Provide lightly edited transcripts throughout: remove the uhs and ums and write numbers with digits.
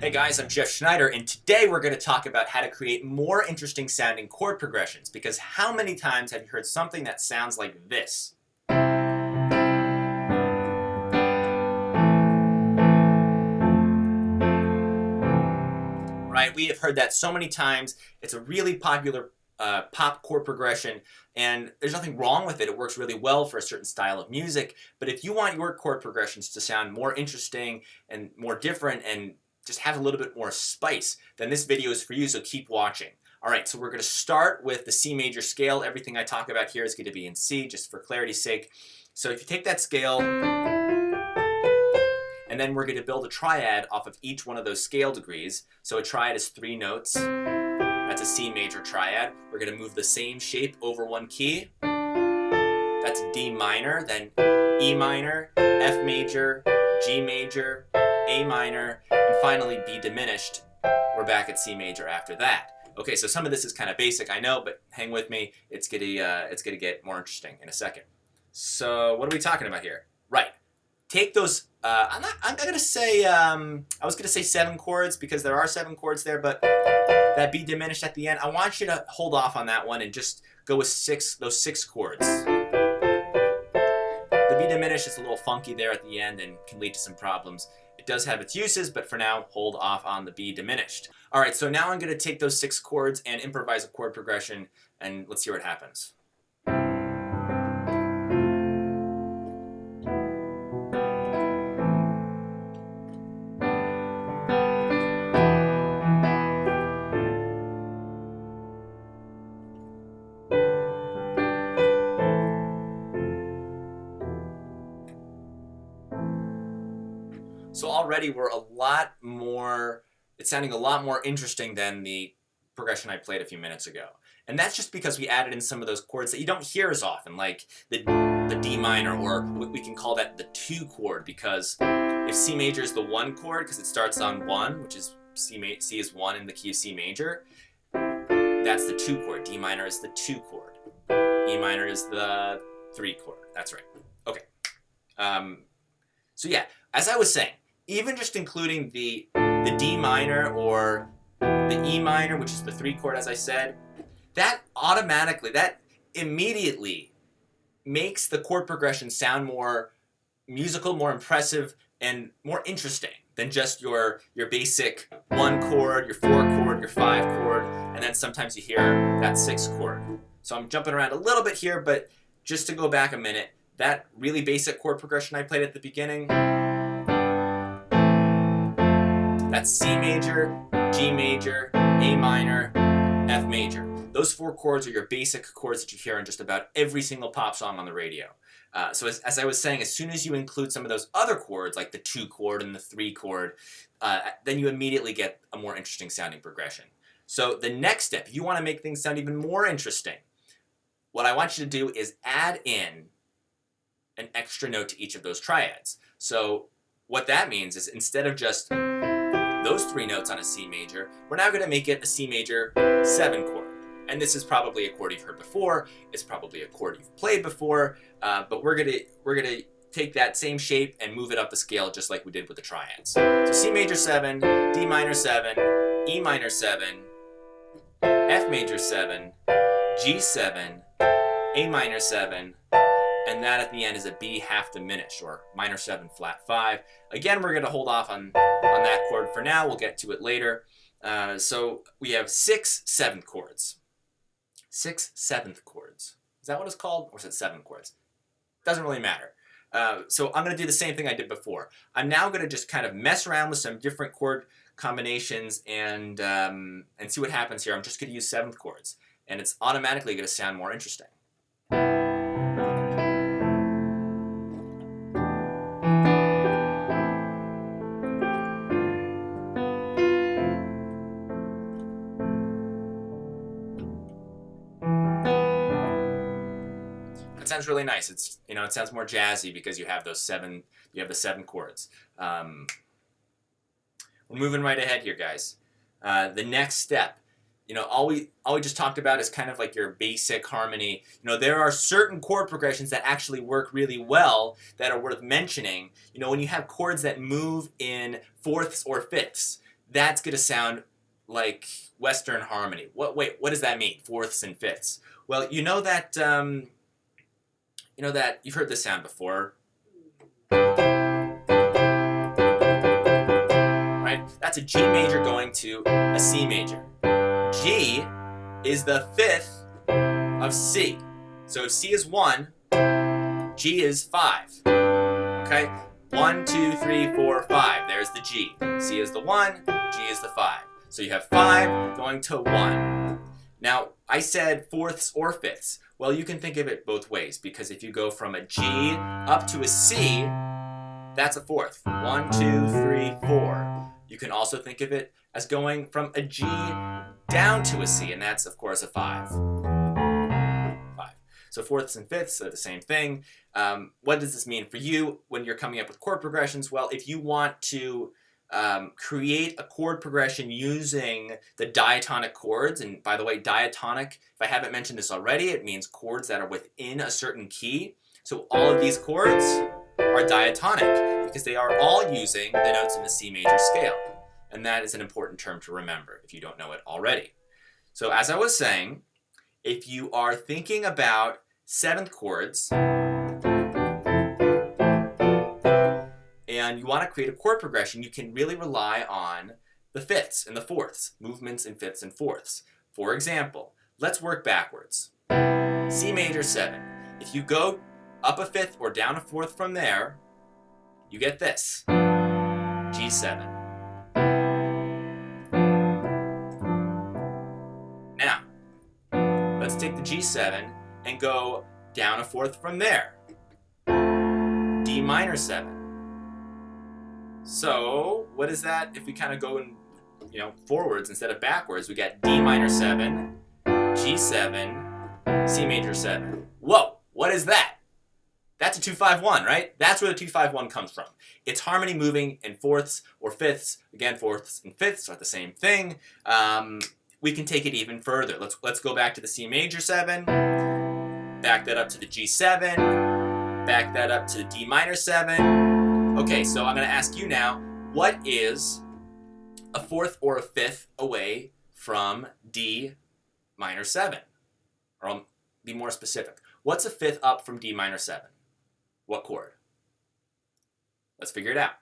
Hey guys, I'm Schneider, and today we're going to talk about how to create more interesting sounding chord progressions, because how many times have you heard something that sounds like this? Right? We have heard that so many times. It's a really popular pop chord progression, and there's nothing wrong with it. It works really well for a certain style of music, but if you want your chord progressions to sound more interesting and more different and just have a little bit more spice, then this video is for you, so keep watching. Alright, so we're going to start with the C major scale. Everything I talk about here is going to be in C, just for clarity's sake. So if you take that scale, and then we're going to build a triad off of each one of those scale degrees. So a triad is 3 notes. That's a C major triad. We're going to move the same shape over one key. That's D minor, then E minor, F major, G major, A minor, and finally B diminished. We're back at C major after that. Okay, so some of this is kind of basic, I know, but hang with me. It's gonna get more interesting in a second. So what are we talking about here? Right. Take those. I was gonna say 7 chords because there are 7 chords there, but that B diminished at the end, I want you to hold off on that one and just go with those 6 chords. The B diminished is a little funky there at the end and can lead to some problems. It does have its uses, but for now, hold off on the B diminished. All right, so now I'm going to take those 6 chords and improvise a chord progression, and let's see what happens. So already we're it's sounding a lot more interesting than the progression I played a few minutes ago. And that's just because we added in some of those chords that you don't hear as often, like the D minor, or we can call that the 2 chord, because if C major is the 1 chord, because it starts on 1, which is C is 1 in the key of C major, that's the 2 chord. D minor is the 2 chord. E minor is the 3 chord. That's right. Okay. So yeah, as I was saying, even just including the D minor or the E minor, which is the 3 chord, as I said, that immediately makes the chord progression sound more musical, more impressive, and more interesting than just your basic 1 chord, your 4 chord, your 5 chord, and then sometimes you hear that 6 chord. So I'm jumping around a little bit here, but just to go back a minute, that really basic chord progression I played at the beginning, that's C major, G major, A minor, F major. Those 4 chords are your basic chords that you hear in just about every single pop song on the radio. So as I was saying, as soon as you include some of those other chords, like the 2 chord and the 3 chord, then you immediately get a more interesting sounding progression. So the next step, if you want to make things sound even more interesting, what I want you to do is add in an extra note to each of those triads. So what that means is, instead of just those 3 notes on a C major, we're now going to make it a C major 7 chord. And this is probably a chord you've heard before. It's probably a chord you've played before. But we're gonna take that same shape and move it up the scale, just like we did with the triads. So C major 7, D minor 7, E minor 7, F major 7, G 7, A minor 7, and that at the end is a B half diminished, or minor 7 flat 5. Again, we're going to hold off on that chord for now. We'll get to it later. So we have 6 7th chords. 6 7th chords. Is that what it's called? Or is it 7 chords? Doesn't really matter. So I'm going to do the same thing I did before. I'm now going to just kind of mess around with some different chord combinations and see what happens here. I'm just going to use 7th chords, and it's automatically going to sound more interesting. It sounds really nice. It sounds more jazzy because you have the 7 chords. We're moving right ahead here, guys. The next step, all we just talked about is kind of like your basic harmony. There are certain chord progressions that actually work really well that are worth mentioning. When you have chords that move in fourths or fifths, that's going to sound like Western harmony. Wait, what does that mean? Fourths and fifths. Well, you know that you've heard this sound before, right? That's a G major going to a C major. G is the fifth of C. So if C is 1, G is 5. Okay? 1, 2, 3, 4, 5. There's the G. C is the 1, G is the 5. So you have 5 going to 1. Now, I said fourths or fifths. Well, you can think of it both ways, because if you go from a G up to a C, that's a fourth. 1, 2, 3, 4. You can also think of it as going from a G down to a C, and that's, of course, a 5. So fourths and fifths are the same thing. What does this mean for you when you're coming up with chord progressions? Well, if you want to create a chord progression using the diatonic chords, and by the way, diatonic, if I haven't mentioned this already, it means chords that are within a certain key. So all of these chords are diatonic because they are all using the notes in the C major scale. And that is an important term to remember if you don't know it already. So as I was saying, if you are thinking about seventh chords and you want to create a chord progression, you can really rely on the fifths and the fourths, movements in fifths and fourths. For example, let's work backwards. C major 7. If you go up a fifth or down a fourth from there, you get this, G7. Now, let's take the G7 and go down a fourth from there, D minor 7. So what is that if we kind of go in, forwards instead of backwards? We got D minor 7, G7, C major 7. Whoa, what is that? That's a 2-5-1, right? That's where the 2-5-1 comes from. It's harmony moving in fourths or fifths. Again, fourths and fifths are the same thing. We can take it even further. Let's go back to the C major 7, back that up to the G7, back that up to the D minor 7. Okay, so I'm going to ask you now, what is a fourth or a fifth away from D minor 7? Or I'll be more specific. What's a fifth up from D minor 7? What chord? Let's figure it out.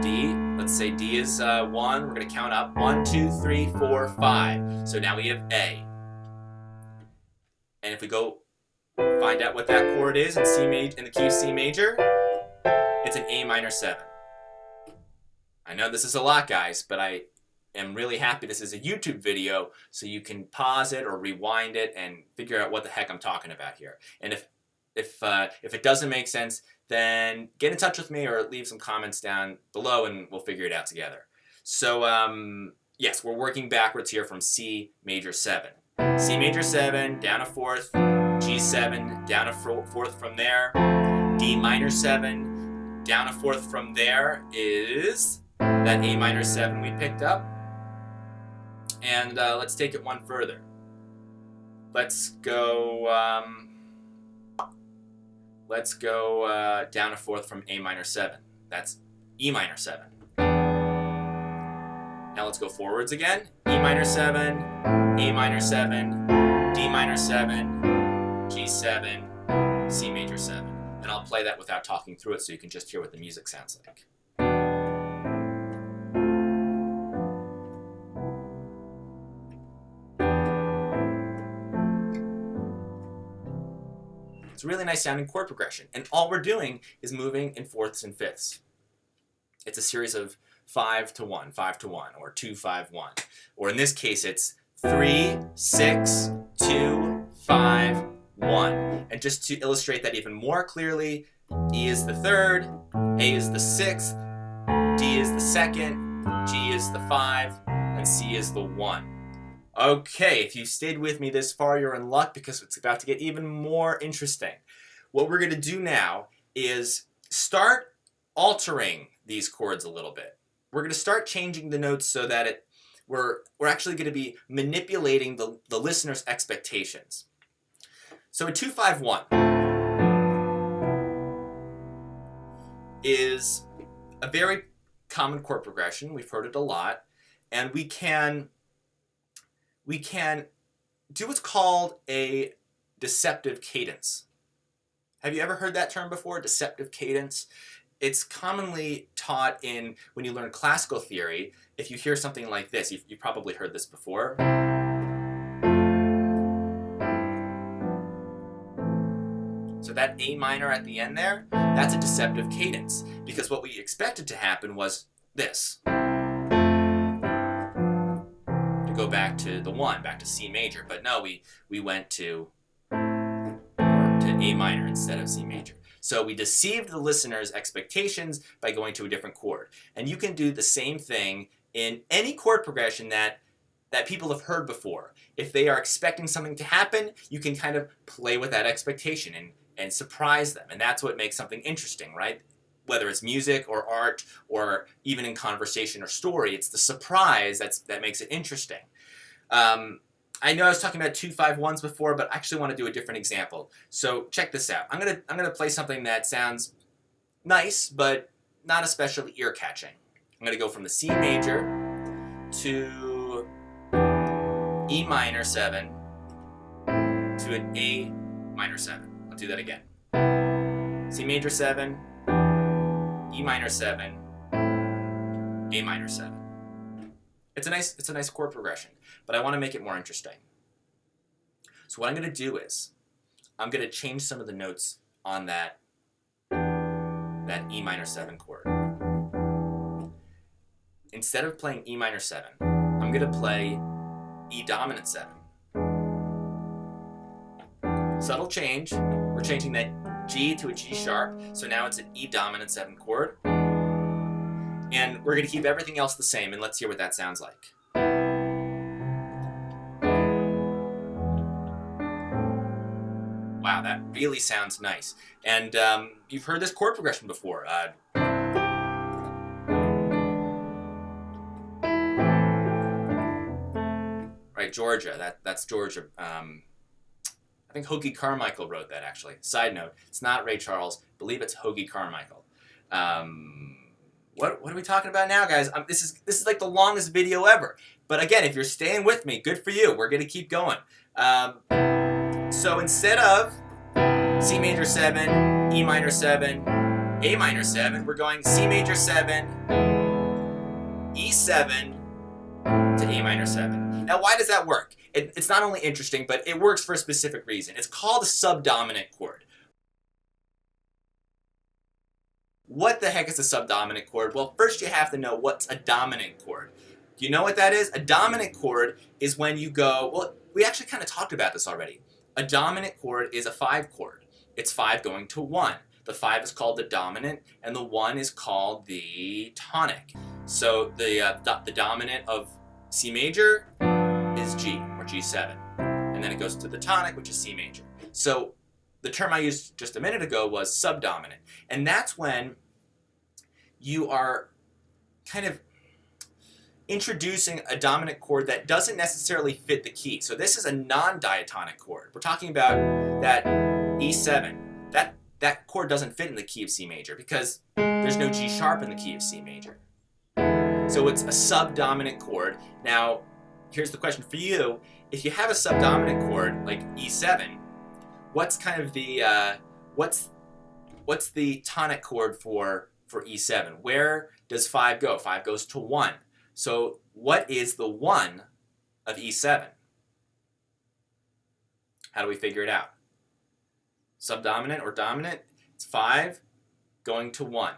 D, let's say D is 1. We're going to count up 1, 2, 3, 4, 5. So now we have A. And if we go find out what that chord is in the key of C major, it's an A minor 7. I know this is a lot, guys, but I am really happy this is a YouTube video, so you can pause it or rewind it and figure out what the heck I'm talking about here. And if it doesn't make sense, then get in touch with me or leave some comments down below and we'll figure it out together. So yes, we're working backwards here from C major 7. C major 7, down a fourth, G7, down a fourth from there, D minor 7, down a fourth from there is that A minor 7 we picked up. And let's take it one further. Let's go down a fourth from A minor 7. That's E minor 7. Now let's go forwards again. E minor 7, A minor 7, D minor 7, G7, C major 7. And I'll play that without talking through it so you can just hear what the music sounds like. It's a really nice sounding chord progression, and all we're doing is moving in fourths and fifths. It's a series of 5 to 1, 5 to 1, or 2, 5, 1. Or in this case, it's 3, 6, 2, 5, 1. And just to illustrate that even more clearly, E is the third, A is the sixth, D is the second, G is the 5, and C is the 1. Okay, if you stayed with me this far, you're in luck because it's about to get even more interesting. What we're going to do now is start altering these chords a little bit. We're going to start changing the notes so that we're actually going to be manipulating the listener's expectations. So a 2-5-1 is a very common chord progression. We've heard it a lot. And we can do what's called a deceptive cadence. Have you ever heard that term before, deceptive cadence? It's commonly taught in, when you learn classical theory, if you hear something like this, you've probably heard this before. So that A minor at the end there, that's a deceptive cadence, because what we expected to happen was this. To go back to the 1, back to C major, but no, we went to A minor instead of C major. So we deceived the listener's expectations by going to a different chord. And you can do the same thing in any chord progression that people have heard before. If they are expecting something to happen, you can kind of play with that expectation and surprise them. And that's what makes something interesting, right? Whether it's music or art or even in conversation or story, it's the surprise that makes it interesting. I know I was talking about 2-5-1s before, but I actually want to do a different example. So check this out. I'm gonna play something that sounds nice, but not especially ear-catching. I'm gonna go from the C major to E minor 7 to an A minor 7. I'll do that again. C major 7, E minor 7, A minor 7. It's a nice chord progression, but I want to make it more interesting. So what I'm going to do is I'm going to change some of the notes on that E minor 7 chord. Instead of playing E minor 7, I'm going to play E dominant 7. Subtle change. We're changing that G to a G sharp, so now it's an E dominant 7 chord. And we're going to keep everything else the same, and let's hear what that sounds like. Wow, that really sounds nice. And you've heard this chord progression before. Right, Georgia. That's Georgia. I think Hoagie Carmichael wrote that, actually. Side note, it's not Ray Charles. I believe it's Hoagie Carmichael. What are we talking about now, guys? This is like the longest video ever. But again, if you're staying with me, good for you. We're going to keep going. So instead of C major 7, E minor 7, A minor 7, we're going C major 7, E7 to A minor 7. Now, why does that work? It's not only interesting, but it works for a specific reason. It's called a subdominant chord. What the heck is a subdominant chord? Well, first you have to know what's a dominant chord. Do you know what that is? A dominant chord is when you go, well, we actually kind of talked about this already. A dominant chord is a 5 chord. It's 5 going to 1. The 5 is called the dominant, and the 1 is called the tonic. So the dominant of C major is G, or G7. And then it goes to the tonic, which is C major. So the term I used just a minute ago was subdominant. And that's when you are kind of introducing a dominant chord that doesn't necessarily fit the key. So this is a non-diatonic chord. We're talking about that E7. That chord doesn't fit in the key of C major because there's no G sharp in the key of C major. So it's a subdominant chord. Now, here's the question for you. If you have a subdominant chord like E7, what's kind of the what's the tonic chord for E7? Where does 5 go? 5 goes to 1. So what is the 1 of E7? How do we figure it out? Subdominant or dominant? It's 5 going to 1.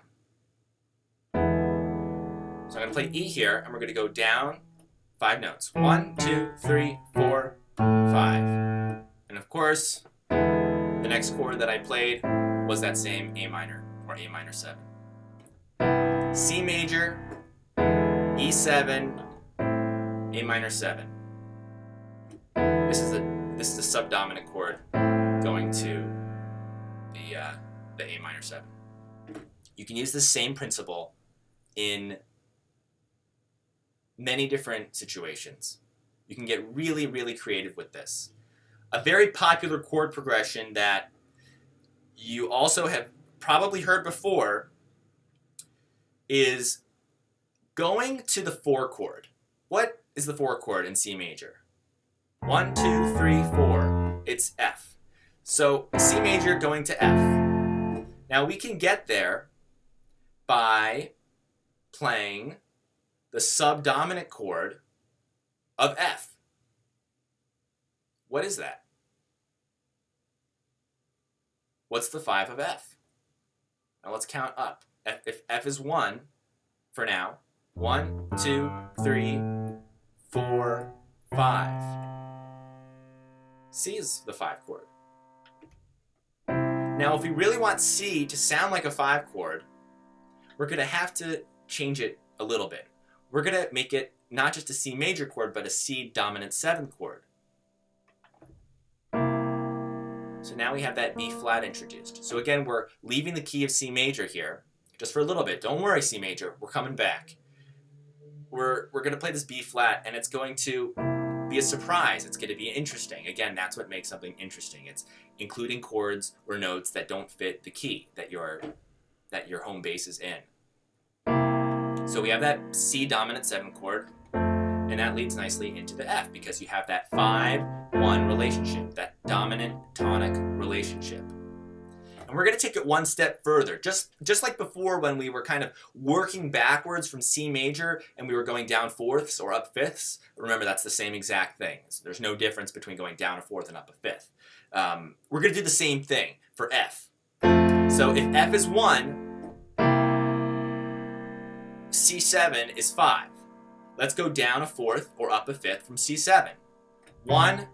So I'm going to play E here, and we're going to go down 5 notes. 1, 2, 3, 4, 5. And of course, the next chord that I played was that same A minor, or A minor 7. C major, E7, A minor 7. This is a subdominant chord going to the A minor 7. You can use the same principle in many different situations. You can get really, really creative with this. A very popular chord progression that you also have probably heard before is Going to the 4 chord. What is the 4 chord in C major? 1, 2, 3, 4. It's F. So C major going to F. Now we can get there by playing the subdominant chord of F. What is that? What's the 5 of F? Now let's count up. If F is 1 for now, 1, 2, 3, 4, 5. C is the 5 chord. Now if we really want C to sound like a 5 chord, we're going to have to change it a little bit. We're going to make it not just a C major chord, but a C dominant 7 chord. So now we have that B flat introduced. So again, we're leaving the key of C major here, just for a little bit. Don't worry, C major, we're coming back. We're going to play this B flat, and it's going to be a surprise. It's going to be interesting. Again, that's what makes something interesting. It's including chords or notes that don't fit the key that your home base is in. So we have that C dominant 7 chord, and that leads nicely into the F because you have that 5-1 relationship, that dominant tonic relationship. And we're going to take it one step further, just like before when we were kind of working backwards from C major and we were going down 4ths or up 5ths. Remember, that's the same exact thing. So there's no difference between going down a 4th and up a 5th. We're going to do the same thing for F. So if F is 1, C7 is 5. Let's go down a 4th or up a 5th from C7. 1,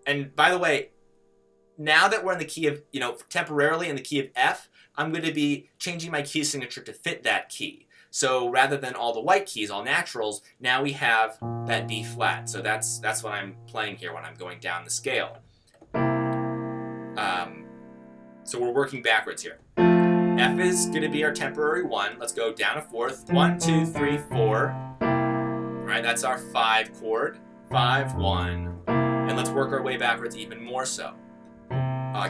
and by the way, now that we're in the key of, temporarily in the key of F, I'm going to be changing my key signature to fit that key. So rather than all the white keys, all naturals, now we have that B flat. So that's what I'm playing here when I'm going down the scale. So we're working backwards here. F is going to be our temporary 1. Let's go down a 4th. 1, 2, 3, 4. All right, that's our 5 chord. 5, 1. And let's work our way backwards even more so.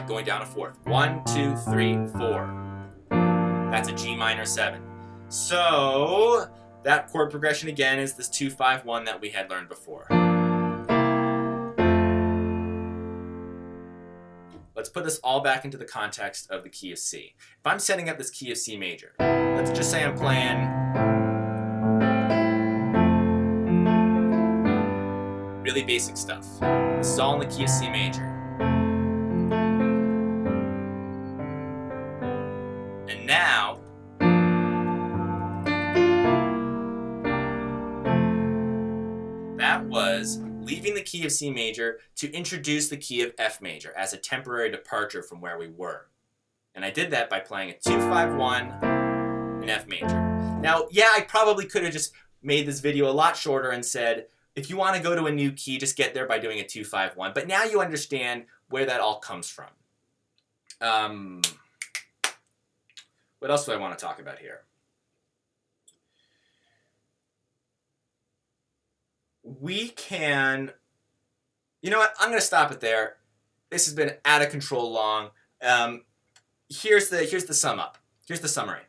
Going down a 4th. 1, 2, 3, 4. That's a G minor 7. So that chord progression again is this 2, 5, 1 that we had learned before. Let's put this all back into the context of the key of C. If I'm setting up this key of C major, let's just say I'm playing really basic stuff. This is all in the key of C major. And now, that was leaving the key of C major to introduce the key of F major as a temporary departure from where we were. And I did that by playing a 2, 5, 1 in F major. Now, yeah, I probably could have just made this video a lot shorter and said, if you want to go to a new key, just get there by doing a 2, 5, 1. But now you understand where that all comes from. What else do I want to talk about here? We can, you know what, I'm going to stop it there. This has been out of control long. Here's the sum up. Here's the summary.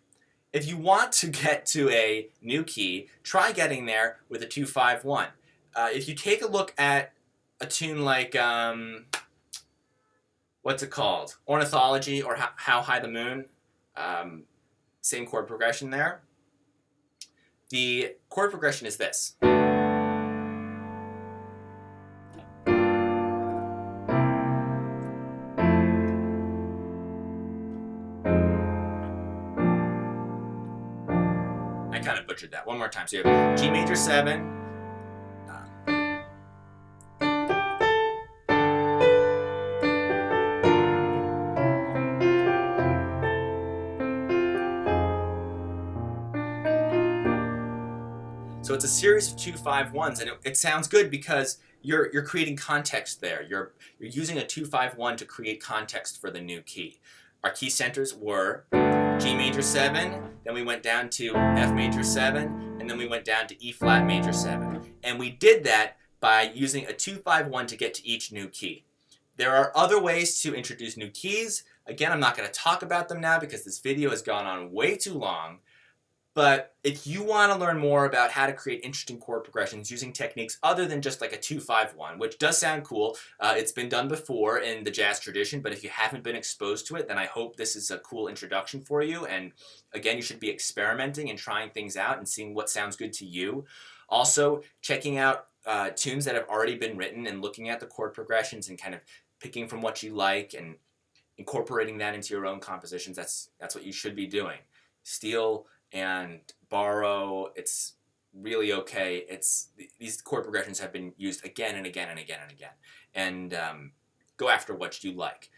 If you want to get to a new key, try getting there with a 2, 5, 1. If you take a look at a tune like, what's it called? Ornithology or How High the Moon. Same chord progression there. The chord progression is this. I kind of butchered that. One more time. So you have G major 7. So it's a series of 2, 5, 1s, and it sounds good because you're creating context there. You're using a 2, 5, 1 to create context for the new key. Our key centers were G major 7, then we went down to F major 7, and then we went down to E flat major 7. And we did that by using a 2, 5, 1 to get to each new key. There are other ways to introduce new keys. Again, I'm not going to talk about them now because this video has gone on way too long. But if you want to learn more about how to create interesting chord progressions using techniques other than just like a 2-5-1, which does sound cool, it's been done before in the jazz tradition, but if you haven't been exposed to it, then I hope this is a cool introduction for you. And again, you should be experimenting and trying things out and seeing what sounds good to you. Also, checking out tunes that have already been written and looking at the chord progressions and kind of picking from what you like and incorporating that into your own compositions. That's what you should be doing. Steal and borrow, it's really okay. These chord progressions have been used again and again and again and again. And go after what you like.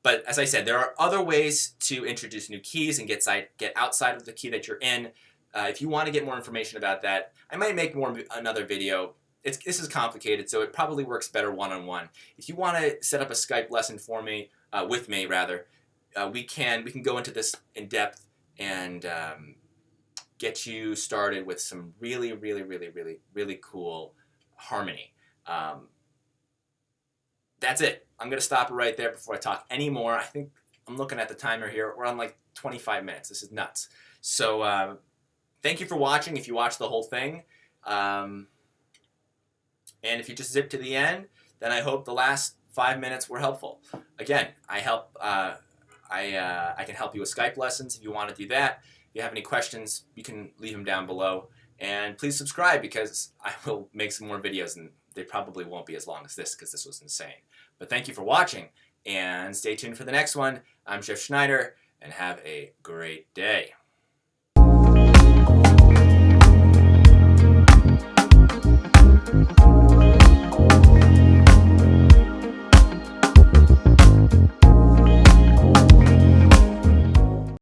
But as I said, there are other ways to introduce new keys and get outside of the key that you're in. If you want to get more information about that, I might make another video. This is complicated, so it probably works better one-on-one. If you want to set up a Skype lesson for me, with me rather, we can go into this in depth and get you started with some really, really, really, really, really cool harmony. That's it. I'm going to stop it right there before I talk any more. I think I'm looking at the timer here. We're on like 25 minutes. This is nuts. So thank you for watching if you watched the whole thing. And if you just zip to the end, then I hope the last 5 minutes were helpful. Again, I can help you with Skype lessons if you want to do that. If you have any questions, you can leave them down below. And please subscribe because I will make some more videos and they probably won't be as long as this because this was insane. But thank you for watching and stay tuned for the next one. I'm Chef Schneider and have a great day.